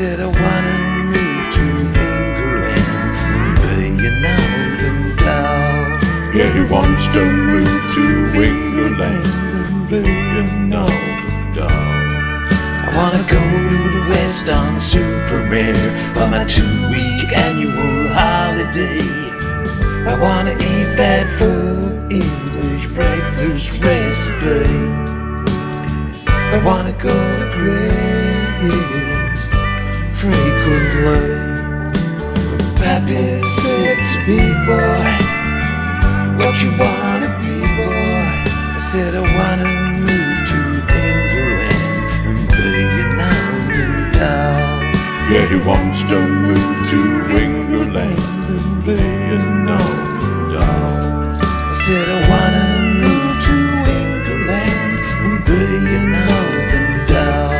said I wanna move to England and be a northern dog. Yeah, he wants to move to England and be a northern dog. I wanna go to the West on Supermare for my 2-week annual holiday. I wanna eat that full English breakfast recipe. I wanna go to Grace frequently. Pappy said to me, boy, what you wanna be, boy? I said I wanna move to England and be a northern dog. Yeah, he wants to move to England and be a northern dog. I said I wanna move to England and be a northern dog.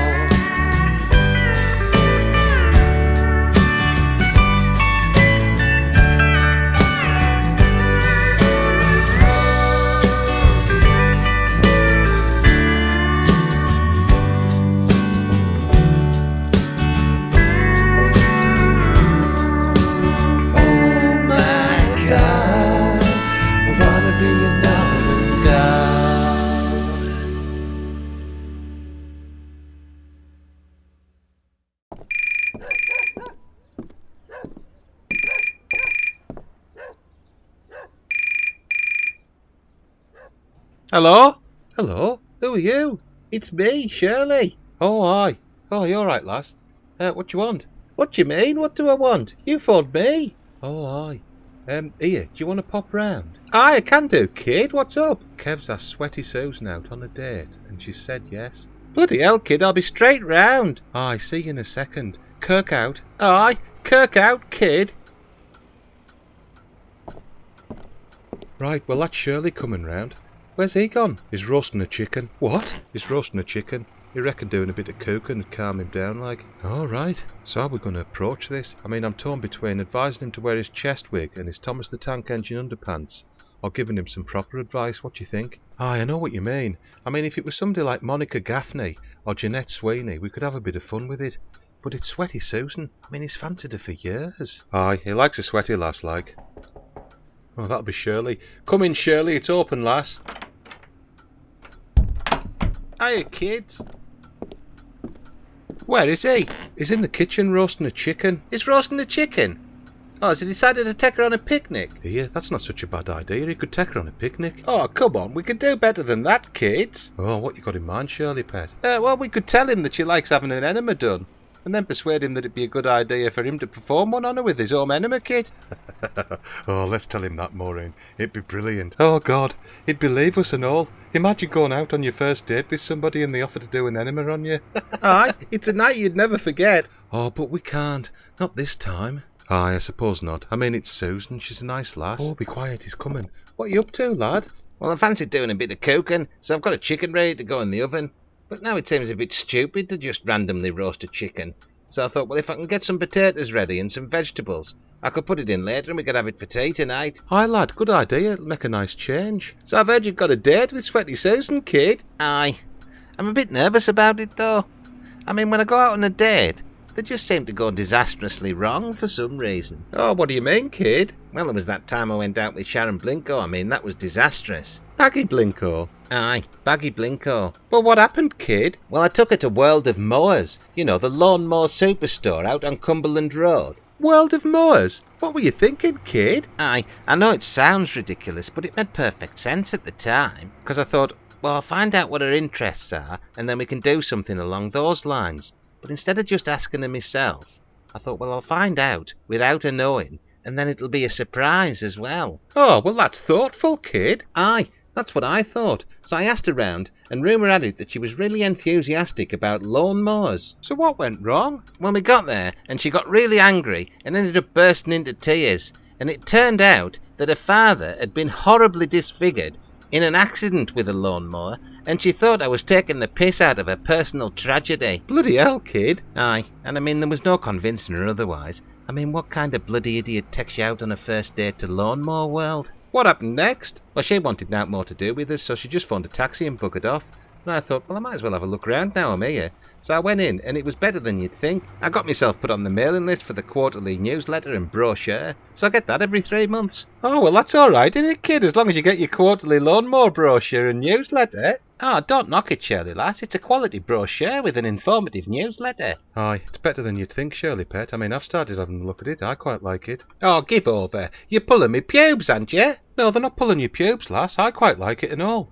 Hello? Hello? Who are you? It's me, Shirley. Oh, aye. Oh, you're right, lass. What do you want? What do you mean? What do I want? You phoned me. Oh, aye. Here, do you want to pop round? Aye, I can do, kid. What's up? Kev's asked Sweaty Susan out on a date, and she said yes. Bloody hell, kid, I'll be straight round. Aye, see you in a second. Kirk out. Aye, Kirk out, kid. Right, well, that's Shirley coming round. Where's he gone? He's roasting a chicken. What? He's roasting a chicken. You reckon doing a bit of cooking would calm him down like? All right. So how are we going to approach this? I mean, I'm torn between advising him to wear his chest wig and his Thomas the Tank Engine underpants, or giving him some proper advice. What do you think? Aye, I know what you mean. I mean, if it was somebody like Monica Gaffney or Jeanette Sweeney, we could have a bit of fun with it. But it's Sweaty Susan. I mean, he's fancied her for years. Aye, he likes a sweaty lass like. Oh, that'll be Shirley. Come in, Shirley. It's open, lass. Hiya, kids. Where is he? He's in the kitchen roasting a chicken. He's roasting a chicken? Oh, has he decided to take her on a picnic? Yeah, that's not such a bad idea. He could take her on a picnic. Oh, come on. We could do better than that, kids. Oh, what you got in mind, Shirley, pet? Well, we could tell him that she likes having an enema done, and then persuade him that it'd be a good idea for him to perform one on her with his home enema kit. Oh, let's tell him that, Maureen. It'd be brilliant. Oh, God, he'd believe us and all. Imagine going out on your first date with somebody and they offer to do an enema on you. Aye, it's a night you'd never forget. Oh, but we can't. Not this time. Aye, I suppose not. I mean, it's Susan. She's a nice lass. Oh, be quiet, he's coming. What are you up to, lad? Well, I fancied doing a bit of cooking, so I've got a chicken ready to go in the oven. But now it seems a bit stupid to just randomly roast a chicken. So I thought, well, if I can get some potatoes ready and some vegetables, I could put it in later and we could have it for tea tonight. Aye, lad, good idea. It'll make a nice change. So I've heard you've got a date with Sweaty Susan, kid. Aye. I'm a bit nervous about it, though. I mean, when I go out on a date, they just seem to go disastrously wrong for some reason. Oh, what do you mean, kid? Well, there was that time I went out with Sharon Blinko. I mean, that was disastrous. Baggy Blinko? Aye, Baggy Blinko. Well, what happened, kid? Well, I took her to World of Mowers. You know, the lawnmower superstore out on Cumberland Road. World of Mowers? What were you thinking, kid? Aye, I know it sounds ridiculous, but it made perfect sense at the time. Because I thought, well, I'll find out what her interests are, and then we can do something along those lines. But instead of just asking her myself, I thought, well, I'll find out without her knowing, and then it'll be a surprise as well. Oh, well, that's thoughtful, kid. Aye, that's what I thought. So I asked around, and rumour had it that she was really enthusiastic about lawnmowers. So what went wrong? Well, we got there, and she got really angry, and ended up bursting into tears. And it turned out that her father had been horribly disfigured in an accident with a lawnmower, and she thought I was taking the piss out of her personal tragedy. Bloody hell, kid. Aye, and I mean, there was no convincing her otherwise. I mean, what kind of bloody idiot takes you out on a first date to Lawnmower World? What happened next? Well, she wanted nought more to do with us, so she just phoned a taxi and buggered off. And I thought, well, I might as well have a look round now I'm here. So I went in, and it was better than you'd think. I got myself put on the mailing list for the quarterly newsletter and brochure, so I get that every 3 months. Oh, well, that's all right, isn't it, kid, as long as you get your quarterly lawnmower brochure and newsletter. Oh, don't knock it, Shirley lass. It's a quality brochure with an informative newsletter. Aye, it's better than you'd think, Shirley pet. I mean, I've started having a look at it. I quite like it. Oh, give over. You're pulling me pubes, aren't you? No, they're not pulling your pubes, lass. I quite like it and all.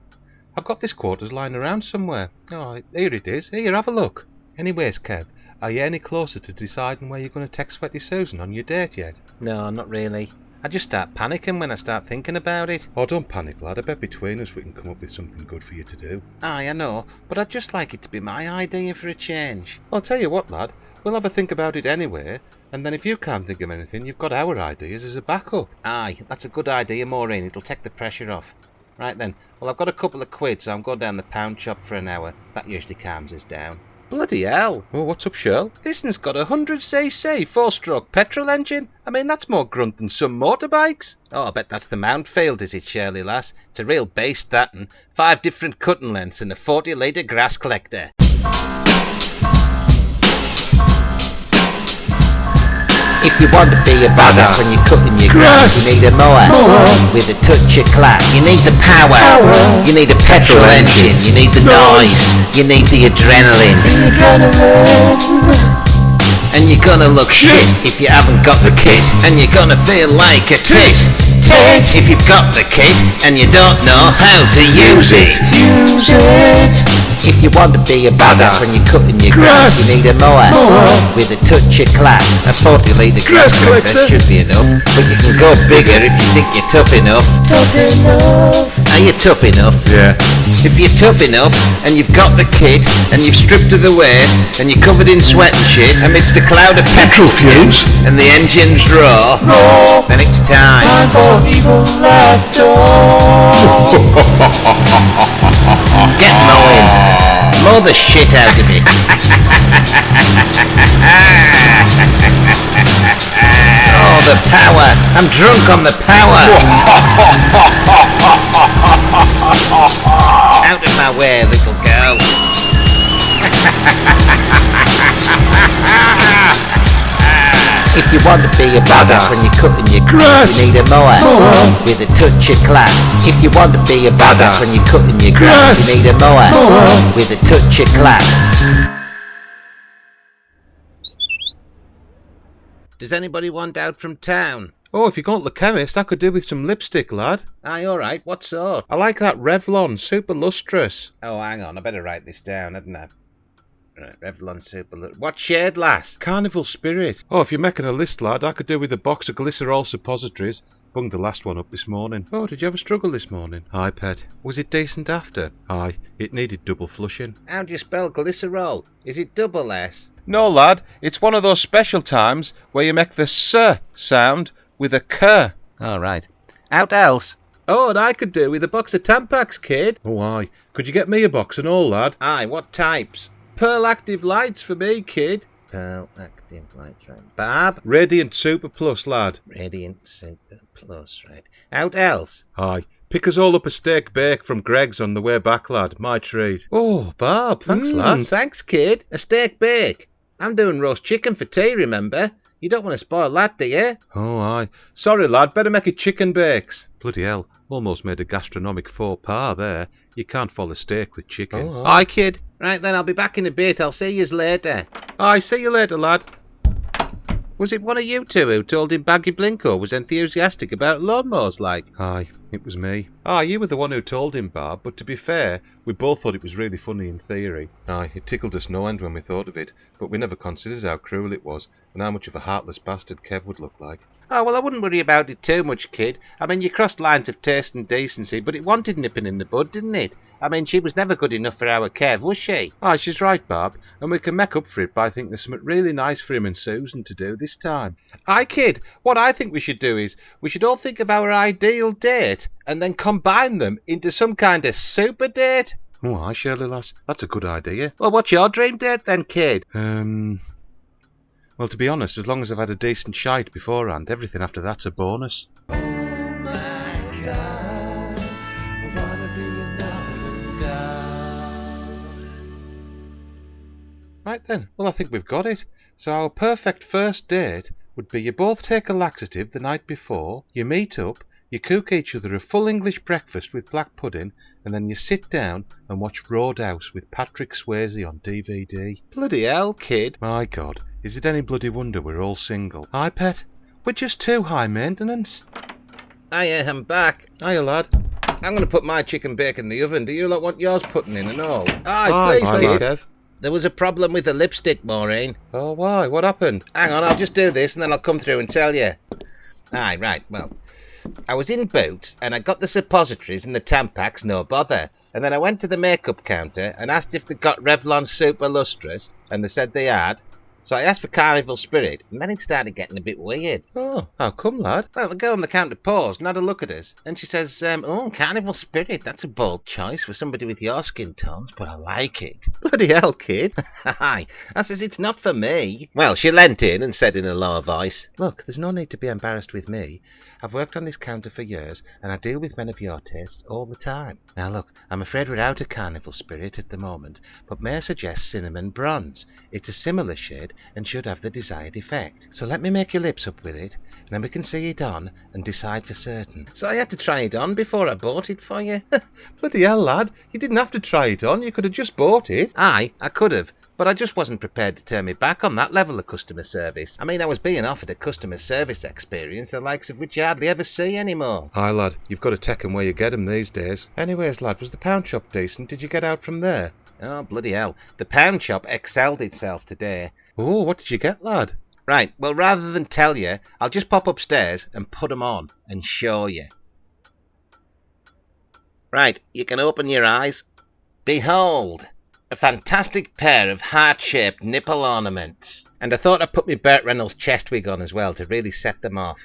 I've got this quarters lying around somewhere. Oh, here it is. Here, have a look. Anyways, Kev, are you any closer to deciding where you're going to take Sweaty Susan on your date yet? No, not really. I just start panicking when I start thinking about it. Oh, don't panic, lad. I bet between us we can come up with something good for you to do. Aye, I know, but I'd just like it to be my idea for a change. I'll tell you what, lad. We'll have a think about it anyway, and then if you can't think of anything, you've got our ideas as a backup. Aye, that's a good idea, Maureen. It'll take the pressure off. Right then. Well, I've got a couple of quid, so I'm going down the pound shop for an hour. That usually calms us down. Bloody hell. Oh, what's up, Shirl? This one's got a 100cc 4-stroke petrol engine. I mean, that's more grunt than some motorbikes. Oh, I bet that's the Mountfield, is it, Shirley lass? It's a real beast, that, and 5 different cutting lengths and a 40-litre grass collector. If you want to be a badass when you're cutting your grass, you need a mower with a touch of class. You need the power, you need a petrol engine, you need the noise, you need the adrenaline. And you're gonna look shit if you haven't got the kit, and you're gonna feel like a tit if you've got the kit and you don't know how to use it. If you want to be a badass when you're cutting your grass, you need a mower with a touch of class. A 40-litre grass collector should be enough, but you can go bigger if you think you're tough enough. Are you tough enough? Yeah. If you're tough enough and you've got the kit and you've stripped to the waist and you're covered in sweat and shit amidst a cloud of petrol fumes and the engine's raw, then it's time for evil laughter. Get mowing. Mow the shit out of it. Oh, the power. I'm drunk on the power. Out of my way, little girl. If you want to be a badass when you're cutting your grass, you need a mower with a touch of class. If you want to be a badass when you're cutting your grass, you need a mower with a touch of class. Does anybody want out from town? Oh, if you're going to the chemist, I could do with some lipstick, lad. Aye, alright, what sort? I like that Revlon, super lustrous. Oh, hang on, I better write this down, hadn't I? Right, Revlon super lustrous. What shade, lass? Carnival Spirit. Oh, if you're making a list, lad, I could do with a box of glycerol suppositories. Bunged the last one up this morning. Oh, did you have a struggle this morning? Aye, pet. Was it decent after? Aye, it needed double flushing. How do you spell glycerol? Is it double S? No, lad, it's one of those special times where you make the S sound with a K. All right. Out else? Oh, and I could do with a box of Tampax, kid. Oh, aye. Could you get me a box and all, lad? Aye, what types? Pearl Active Lights for me, kid. Pearl Active Lights, right. Barb? Radiant Super Plus, lad. Radiant Super Plus, right. Out else? Aye. Pick us all up a steak bake from Greg's on the way back, lad. My treat. Oh, Barb, thanks, lad. Thanks, kid. A steak bake. I'm doing roast chicken for tea, remember? You don't want to spoil that, do you? Oh, aye. Sorry, lad. Better make it chicken bakes. Bloody hell. Almost made a gastronomic faux pas there. You can't follow steak with chicken. Oh, aye, kid. Right then, I'll be back in a bit. I'll see yous later. Aye, see you later, lad. Was it one of you two who told him Baggy Blinko was enthusiastic about lawnmowers, like? Aye, it was me. Aye, you were the one who told him, Barb, but to be fair, we both thought it was really funny in theory. Aye, it tickled us no end when we thought of it, but we never considered how cruel it was, and how much of a heartless bastard Kev would look like. Oh, well, I wouldn't worry about it too much, kid. I mean, you crossed lines of taste and decency, but it wanted nipping in the bud, didn't it? I mean, she was never good enough for our Kev, was she? Aye, she's right, Barb, and we can make up for it by thinking of something really nice for him and Susan to do this time. Aye, kid, what I think we should do is, we should all think of our ideal date, and then combine them into some kind of super date. Oh, aye, Shirley lass, that's a good idea. Well, what's your dream date then, kid? Well, to be honest, as long as I've had a decent shite beforehand, everything after that's a bonus. Oh my God, I wanna be a number down. Right then, well I think we've got it. So our perfect first date would be you both take a laxative the night before, you meet up, you cook each other a full English breakfast with black pudding, and then you sit down and watch Roadhouse with Patrick Swayze on DVD. Bloody hell, kid. My God, is it any bloody wonder we're all single? Aye, pet? We're just too high maintenance. Hiya, I'm back. Hiya, lad. I'm going to put my chicken bake in the oven. Do you lot want yours putting in and all? Aye, Please, please, kid. Kev. There was a problem with the lipstick, Maureen. Oh, why? What happened? Hang on, I'll just do this and then I'll come through and tell you. Aye, right, well, I was in Boots and I got the suppositories and the Tampax, no bother. And then I went to the makeup counter and asked if they got Revlon Super Lustrous, and they said they had. So I asked for Carnival Spirit, and then it started getting a bit weird. Oh, how come, lad? Well, the girl on the counter paused and had a look at us, and she says, oh, Carnival Spirit, that's a bold choice for somebody with your skin tones, but I like it. Bloody hell, kid. Aye, I says, it's not for me. Well, she leant in and said in a lower voice, Look, there's no need to be embarrassed with me. I've worked on this counter for years, and I deal with men of your tastes all the time. Now look, I'm afraid we're out of Carnival Spirit at the moment, but may I suggest Cinnamon Bronze? It's a similar shade and should have the desired effect. So let me make your lips up with it, and then we can see it on and decide for certain. so I had to try it on before I bought it for you. Bloody hell, lad. You didn't have to try it on. You could have just bought it. Aye, I could have, but I just wasn't prepared to turn me back on that level of customer service. I mean, I was being offered a customer service experience the likes of which you hardly ever see anymore. Aye, lad. You've got to take 'em where you get 'em these days. Anyways, lad, was the pound shop decent? Did you get out from there? Oh, bloody hell. The pound shop excelled itself today. Oh, what did you get, lad? Right, well, rather than tell you, I'll just pop upstairs and put 'em on and show you. Right, you can open your eyes. Behold, a fantastic pair of heart-shaped nipple ornaments. And I thought I'd put my Burt Reynolds chest wig on as well to really set them off.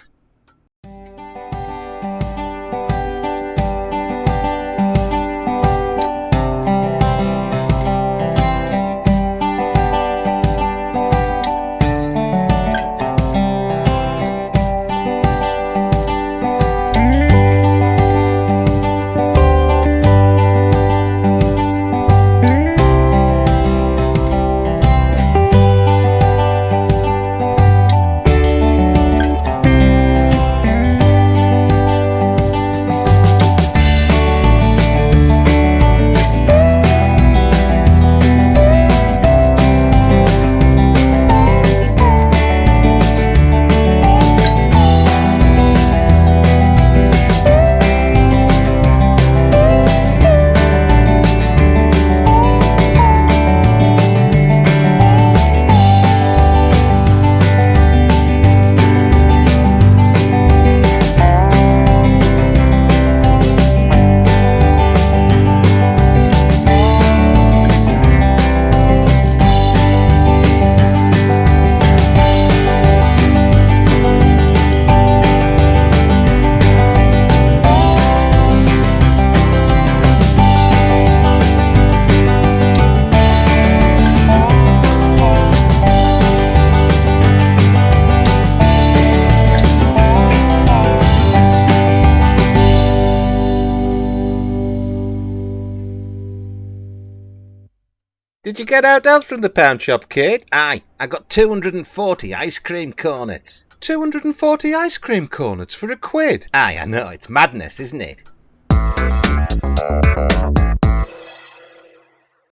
Did you get out else from the pound shop, kid? Aye, I got 240 ice cream cornets. 240 ice cream cornets for £1. Aye, I know, it's madness, isn't it?